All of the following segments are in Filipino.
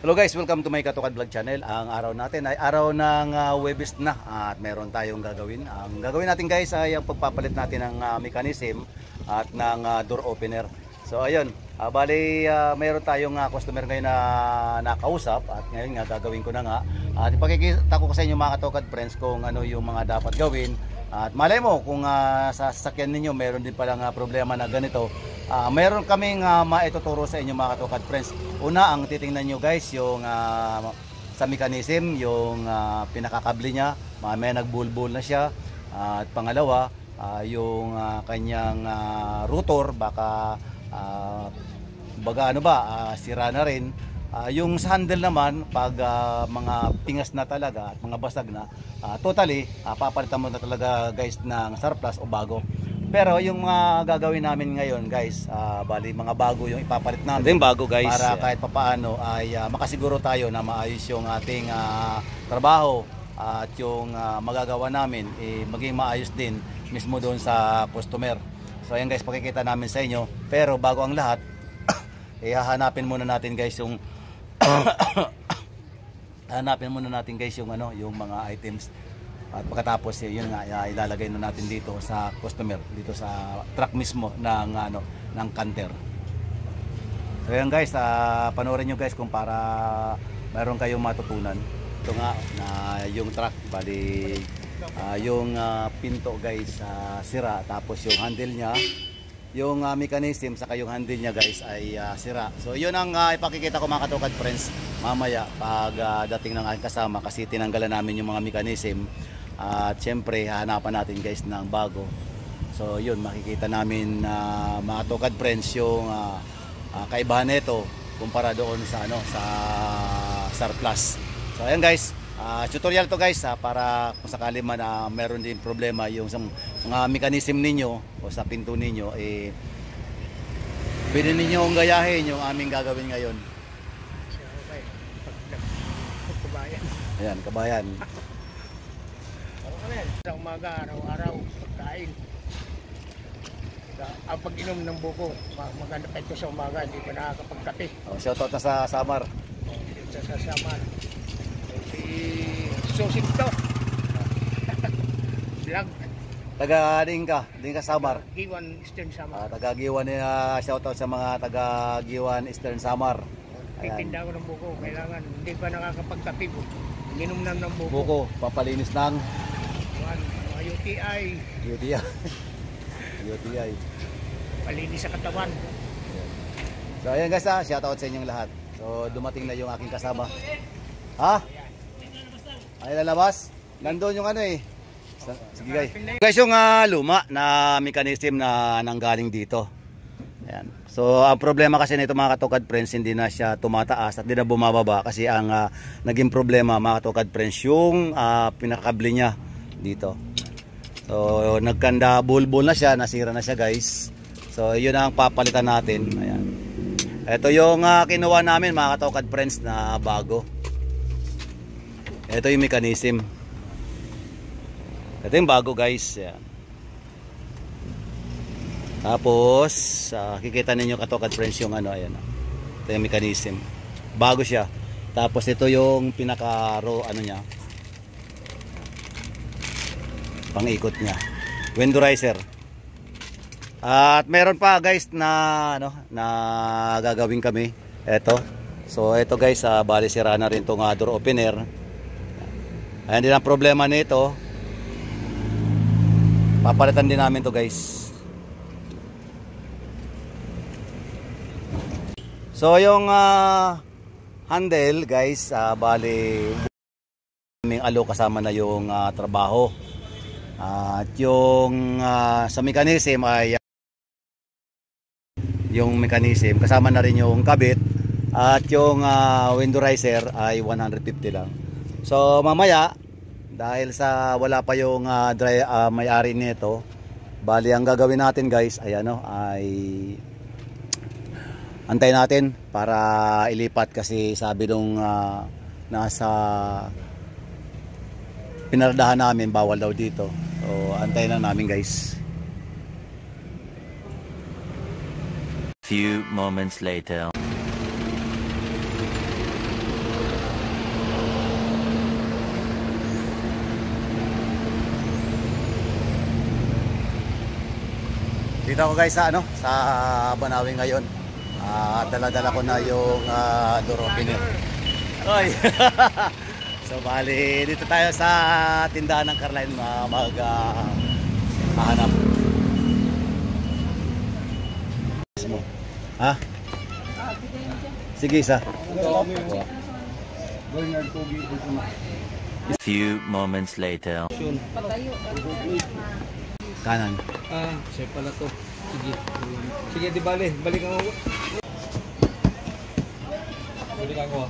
Hello guys, welcome to my Katukad Vlog channel. Ang araw natin ay araw ng Huwebes na at meron tayong gagawin. Ang gagawin natin guys ay ang pagpapalit natin ng mechanism at ng door opener. So ayun, meron tayong customer ngayon na nakausap at ngayon nga gagawin ko na nga. At ipakikita ko sa inyo mga Katukad friends kung ano yung mga dapat gawin. At malay mo kung sa sasakyan ninyo meron din palang problema na ganito. Meron kaming maituturo sa inyo mga Katukad friends. Una, ang titingnan nyo guys yung sa mechanism, yung pinakakabli niya, may nagbulbul na siya. At pangalawa, yung kanyang rotor baka sira na rin. Yung sa handle naman, pag mga pingas na talaga at mga basag na, totally papalitan mo na talaga guys ng surplus o bago. Pero yung mga gagawin namin ngayon guys, bali mga bago yung ipapalit namin. Ito yung bago guys. Para kahit papaano ay makasiguro tayo na maayos yung ating trabaho at yung magagawa namin maging maayos din mismo doon sa customer. So ayan guys, pakikita namin sa inyo. Pero bago ang lahat, hahanapin muna natin guys yung yung mga items. At pagkatapos yun nga ilalagay na natin dito sa customer, dito sa truck mismo ng canter. So yan guys, panoorin nyo guys kung para mayroon kayong matutunan. Ito nga na yung truck, bali yung pinto guys sira, tapos yung handle niya, yung mechanism saka yung handle niya guys ay sira. So yun ang ipakikita ko mga Katukad friends mamaya pag dating ng aking kasama, kasi tinanggalan namin yung mga mechanism. At syempre hahanapan natin guys ng bago. So yun, makikita namin mga Katukad friends yung kaibahan nito kumpara doon sa sa surplus. So ayan guys, tutorial to guys para kung sakali man meron din problema yung sa mga mechanism ninyo o sa pinto ninyo, pwede ninyong gayahin yung aming gagawin ngayon. Ayan, kabayan. Sa umaga, araw-araw, pagkain. Ang pag-inom ng buko, maganda pa ito sa umaga, hindi pa nakakapagkape. Shoutout na sa Samar. Sa Samar. Si Susit to. Vlog. Taga-din ka Samar. Giwan Eastern Samar. Taga-Giwan, shoutout sa mga taga-Giwan Eastern Samar. Titinda ko ng buko, kailangan hindi pa nakakapagkape po. Inom na ng buko. Buko, papalinis ng UTI. UTI. Palinis sa katawan. So ayan guys, shoutout sa inyong lahat. So dumating na yung aking kasama. Ha? Ay lalabas? Nandoon yung Sige guys. Guys, yung luma na mechanism na nanggaling dito. Ayan. So ang problema kasi nito mga Katukad friends, hindi na siya tumataas at hindi na bumababa kasi ang naging problema mga Katukad friends yung pinakakabli niya dito. So nagkanda bulbul na siya, nasira na siya guys. So yun ang papalitan natin. Ayan. Ito yung kinuha namin mga Katukad friends na bago. Ito yung mechanism. Ito yung bago guys. Ayan. Tapos kikita ninyo Katukad friends yung ayan. Ito yung mechanism. Bago siya. Tapos ito yung pinaka niya. Pang-ikot niya. Window riser. At meron pa guys na na gagawin kami. Ito. So ito guys, bali sira na rin tong door opener. Ayan din ang problema nito. Papalitan din namin to guys. So yung handle guys, bali aming alo kasama na yung trabaho. At yung sa mechanism ay yung mechanism kasama na rin yung kabit, at yung window riser ay 150 lang. So mamaya dahil sa wala pa yung may-ari nito, bali ang gagawin natin guys ay ay antay natin para ilipat, kasi sabi nung nasa pinaradahan namin bawal daw dito. So antayin lang namin guys. Few moments later. Dito ako guys sa sa Banawi ngayon. Dala-dala ko na yung door opener. Oy. So bali dito tayo sa tindahan ng Carline maghahanap. Ha? Sige isa. A few moments later. Kanan. Siya pala to. Sige. Sige, di bale. Balikan ako. Balikan ko.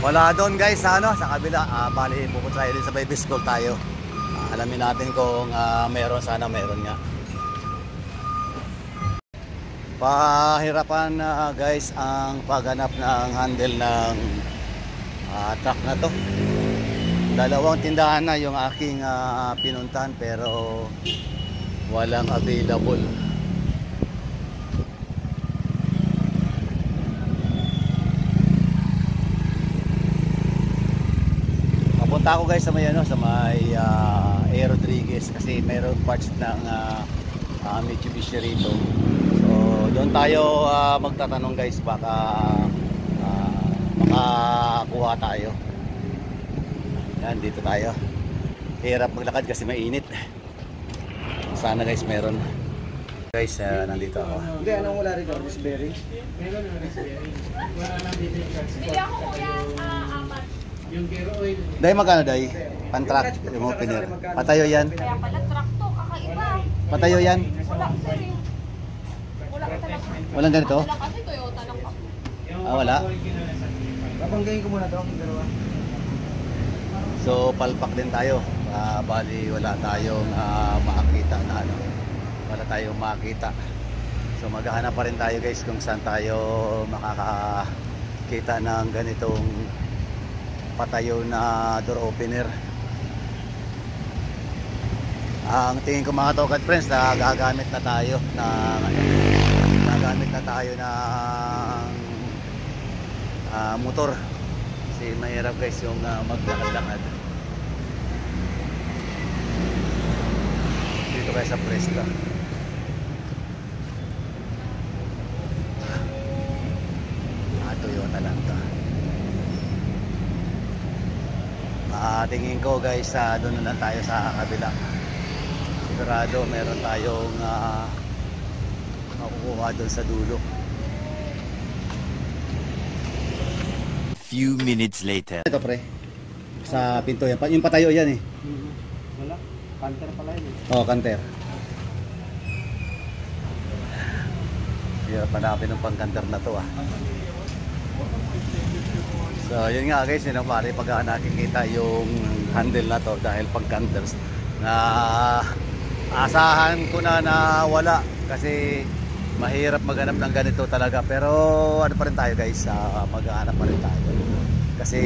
Wala doon guys sa sa kabila. Bali pupunta tayo din sa baby school tayo. Alamin natin kung meron, sana meron nga. Pahirapan guys ang paghanap ng handle ng truck na to. Dalawang tindahan na yung aking pinuntahan pero walang available. Papunta ako guys sa may sa may A. Rodriguez kasi mayroong parts ng Mitsubishi rito. So doon tayo magtatanong guys, baka makakuha tayo. Yan, dito tayo. Hirap maglakad kasi mainit. Sana guys meron. Guys, nandito ako. Hindi, anong wala rin raspberry? Meron na raspberry. Wala lang dito yung raspberry. Bili ako kuya, apat. Yung gear oil. Day, magkano day? Pan-truck, yung opener. Patayo yan. Kaya pala truck to, kakaiba. Patayo yan. Wala, sir. Wala ka talaga. Walang ganito? Wala kasi Toyota lang pa. Wala. Papanggayin ko muna ito, ang dalawa. So, palpak din tayo. Bali, wala tayong makakita na wala tayong makita. So, maghahanap pa rin tayo guys kung saan tayo makakita ng ganitong patayo na door opener. Ang tingin ko mga Tokad friends, gagamit na tayo ng motor kasi mahirap guys yung maglakad-lakad dito guys sa Presta. Toyota lang to. Tingin ko guys, doon na lang tayo sa kabila. Sigurado meron tayong makukuha doon sa dulo. Few minutes later. Ito pre, sa pinto yan. Yung patayo yan eh. Wala, canter pala yun. Oo, kanter. Hirap hanapin ng pang-kanter na to So yun nga guys, yun ang pare pag nakikita yung handle na to dahil pang-kanters na asahan ko na wala kasi mahirap maghanap ng ganito talaga, pero ano pa rin tayo guys, maghanap pa rin tayo kasi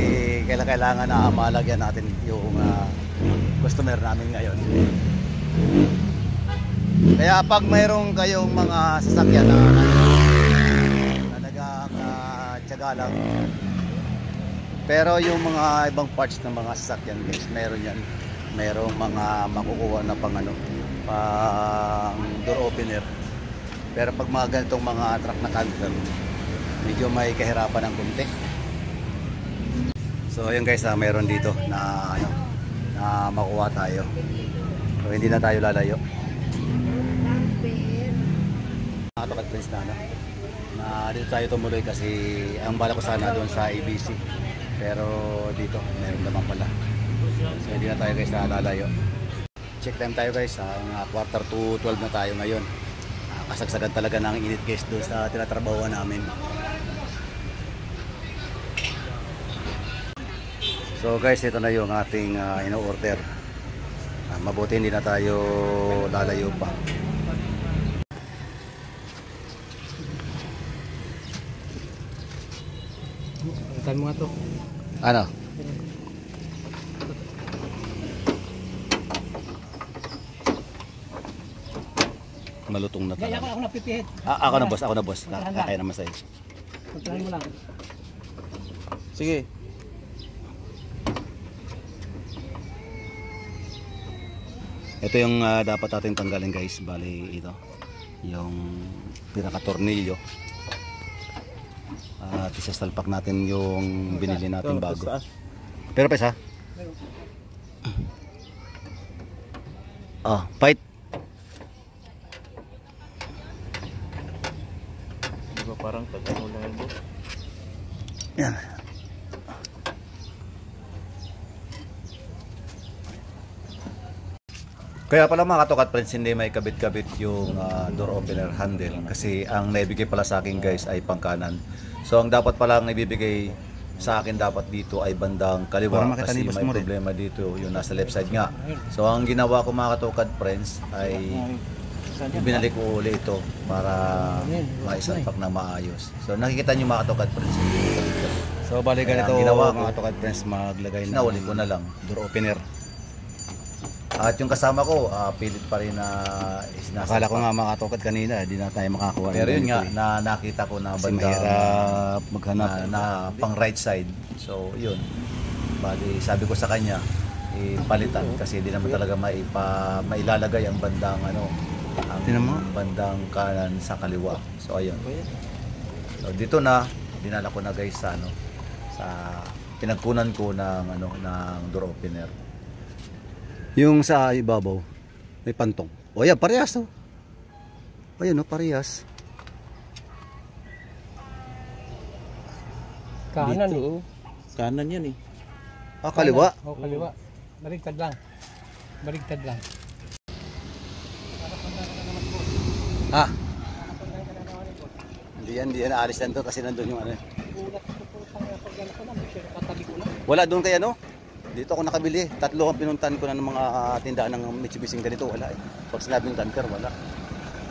kailangan na malagyan natin yung customer namin ngayon. Kaya pag mayroong kayong mga sasakyan na nagtiyaga lang, pero yung mga ibang parts ng mga sasakyan guys, meron yan, merong mga makukuha na pang door opener. Pero pag mga ganitong mga truck na canter, medyo may kahirapan ng kunti. So ayun guys, meron dito na na makuha tayo. So hindi na tayo lalayo. Nakatokad friends na dito tayo tumuloy kasi ang bala ko sana doon sa ABC. Pero dito, meron naman pala. So hindi na tayo guys lalayo. Check time tayo guys, quarter to 12 na tayo ngayon. Kasagsagan talaga ng init guys doon sa tinatrabahuan namin. So guys, ito na yung ating ino-order. Mabuti hindi na tayo lalayo pa. Saan mo nga to? Ano? Malutong na Kaya talaga. ako napipihit. Ako na boss. Kaya naman sa'yo. Pagkain mo lang. Sige. Ito yung dapat natin tanggalin guys. Bali ito. Yung pinaka-tornilyo. At isasalpak natin yung binili natin bago. Pero pesa? Oh, fight. Diba parang taga-ano lang yun, boss? Yan. Kaya pala mga katokat friends, hindi may kabit-kabit yung door opener handle kasi ang naibigay pala sa akin guys ay pangkanan. So ang dapat pala ang ibibigay sa akin dapat dito ay bandang kaliwa kasi may problema dito yung nasa left side nga. So ang ginawa ko mga katokat friends ay binalik ko uli ito para maisalpak na maayos. So nakikita nyo mga katokat friends. So balik ganito ginawa mga katokat friends, maglagay na uli ko na lang door opener. At yung kasama ko, pilit pa rin na isinasalpak. Akala ko nga mga katokat kanina, di na tayo makakuha. Pero yun nga, na nakita ko na bandang maghanap na pang right side. So yun, bali sabi ko sa kanya, ipalitan kasi di naman talaga mailalagay ang bandang ang bandang kanan sa kaliwa. So ayun. So dito na, dinala ko na guys sa sa pinagkunan ko ng ng door opener. Yung sa ibabaw, may pantong. O yan, parehas to. Ayan o, parehas. Kanan dito, kanan yan eh. Kaliwa. O, kaliwa. Baligtad lang. Baligtad lang. Hindi yan aalis lang to kasi nandun yung Wala doon kay Dito ako nakabili. 3 ang pinuntan ko na ng mga tindahan ng Mitsubishi ganito. Wala eh. Pag sinabing tanker, wala.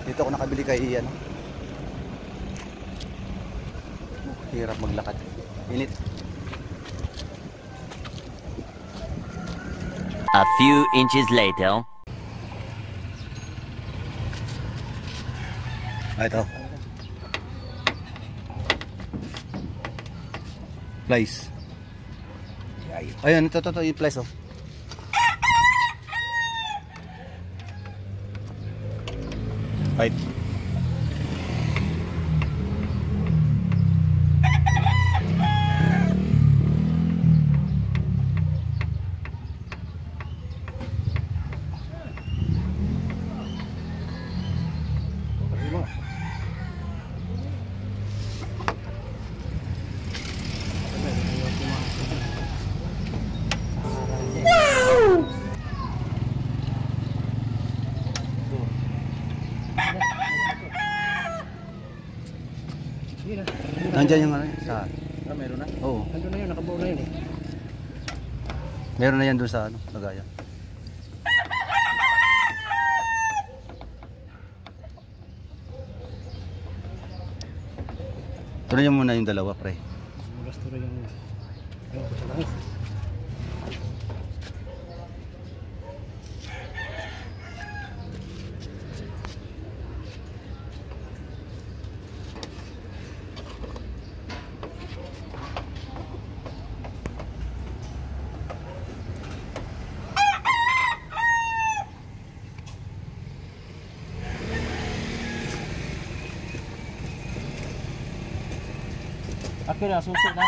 Dito ako nakabili kay hirap maglakad. Init. A few inches later. Ito. Place. Ayan, ito yung place Right. Nandiyan yung sa Meron na? Oo. Nandun na yun, nakabuo na yun eh. Meron na yan doon sa lagayan. Tuloy niyo muna yung dalawa, pre. Gusto rin yung sa langis. Ako na, susi na.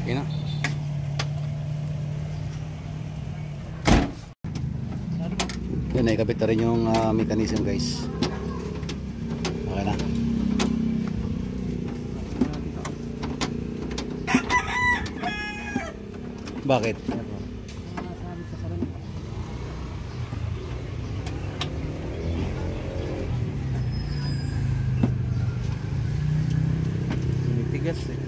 Okay na. Yan, naikabit na rin yung mechanism guys. Okay na. Bakit? Tinitigas eh.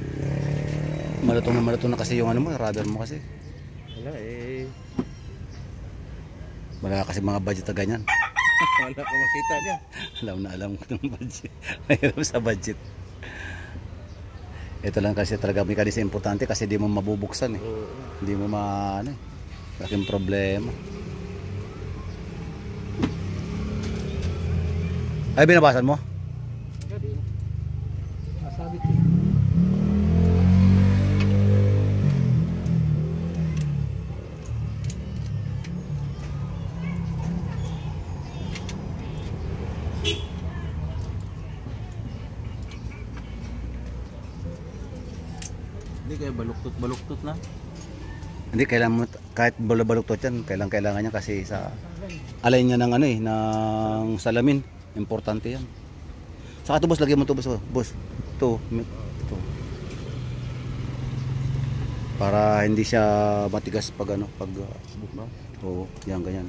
Malutong na kasi yung radar mo kasi. Wala eh. Wala kasi mga budget na ganyan. Wala ka makita niya. Alam ko ng budget. Mayroon sa budget. Ito lang kasi talaga mekanismo importante kasi di mo mabubuksan eh. Oo. Hindi mo ano eh. Laking problema. Ay, binabasan mo? Masabit. Hindi kaya baluktot na. Hindi, kailangan mo, kahit baluktot yan, kailangan niya kasi sa alay niya ng ano eh, ng salamin. Importante yan. Saka ito boss, lagyan mo ito boss. Boss, ito. Para hindi siya matigas pag ano, pag oo, yan, ganyan.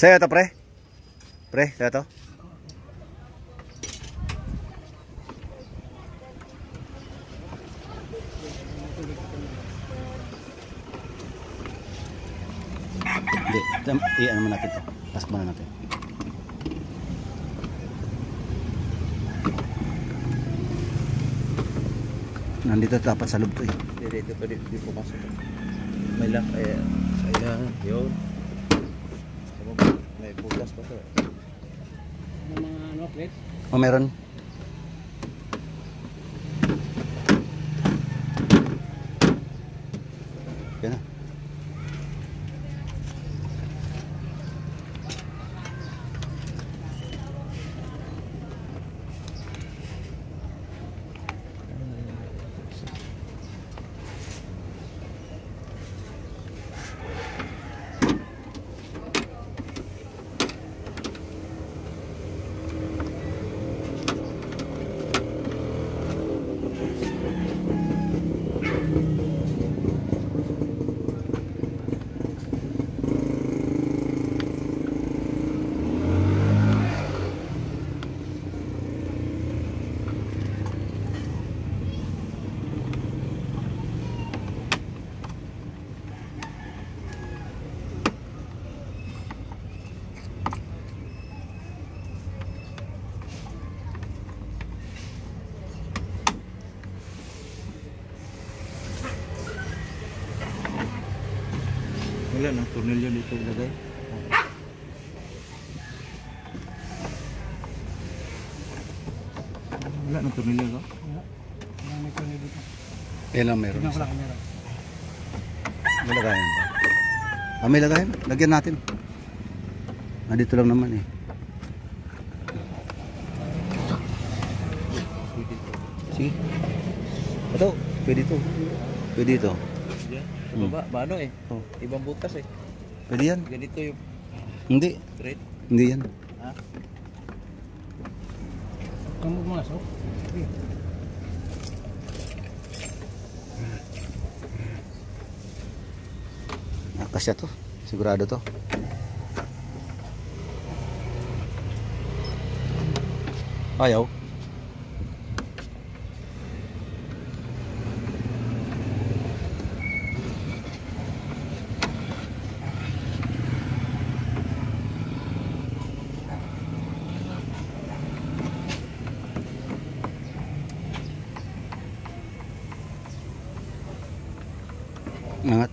Sa'yo ito, pre? Pre, sa'yo ito? Hindi, i-ano mo natin ito. Task mo na natin. Nandito dapat sa loob to eh. Dito pa di pumasok. May lock ayan, yun. May bukas pa to. Yung mga ano, plate. O meron? Yan na. Wala ng tornilyo dito ilagay. Wala ng tornilyo ko. Marami ko na dito. Yan lang meron. Tignan ko lang kung meron. May lagayan ba? Ah, may lagayan. Lagyan natin. Dito lang naman eh. Sige. Ito, pwede ito. Pwede ito. Sa baba, paano eh? Oh. Ibang butas eh. Pwede yan. Ganito yung Hindi. straight. Hindi yan. Ha? Kung pumasok. Sige. Kasya to. Sigurado to. Ayaw. Angat.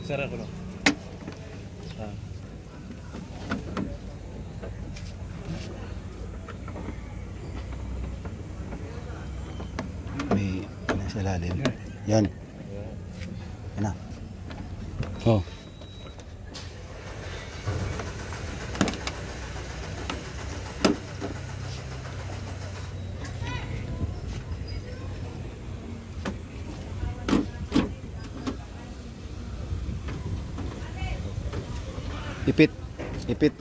Sara ko no. Ah. May ano sa ilalim. Yan. Yan na. Oh. Ipit. Ipit.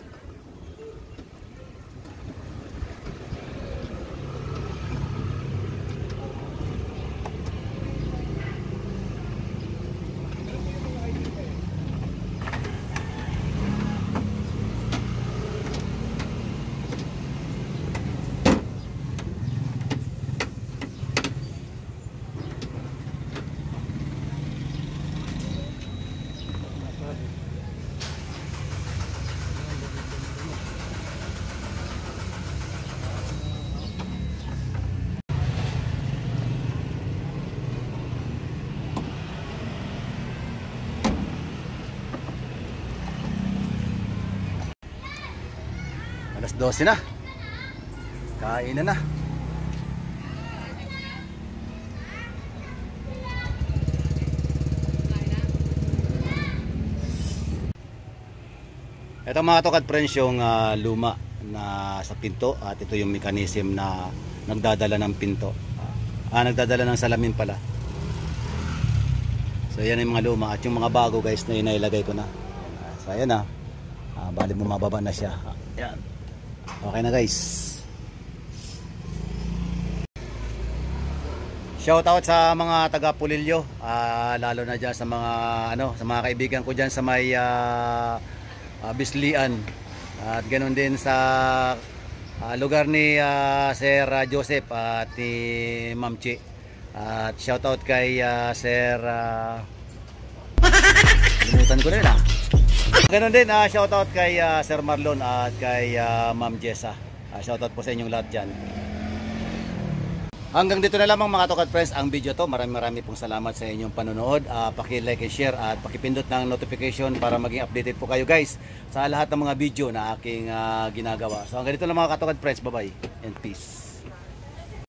Alas 12 na. Kainan na. Ito mga tokad friends, yung luma na sa pinto, at ito yung mechanism na nagdadala ng pinto. Nagdadala ng salamin pala. So yan yung mga luma, at yung mga bago guys na inailagay ko na. So ayan na. Bali bumababa na siya. Yan. Okay na guys. Shoutout sa mga taga Pulilyo, lalo na diyan sa mga sa mga kaibigan ko diyan sa may Bislian, at ganoon din sa lugar ni Sir Joseph at ni Ma'am Chi. At shoutout kay Sir limutan ko na. Ganoon din shoutout kay Sir Marlon at kay Ma'am Jessa. Shoutout po sa inyong lahat diyan. Hanggang dito na lamang mga Tokad Friends ang video to. Maraming pong salamat sa inyong panonood. Paki-like and share at paki-pindot ng notification para maging updated po kayo guys sa lahat ng mga video na aking ginagawa. So hanggang dito na mga Tokad Friends. Bye bye and peace.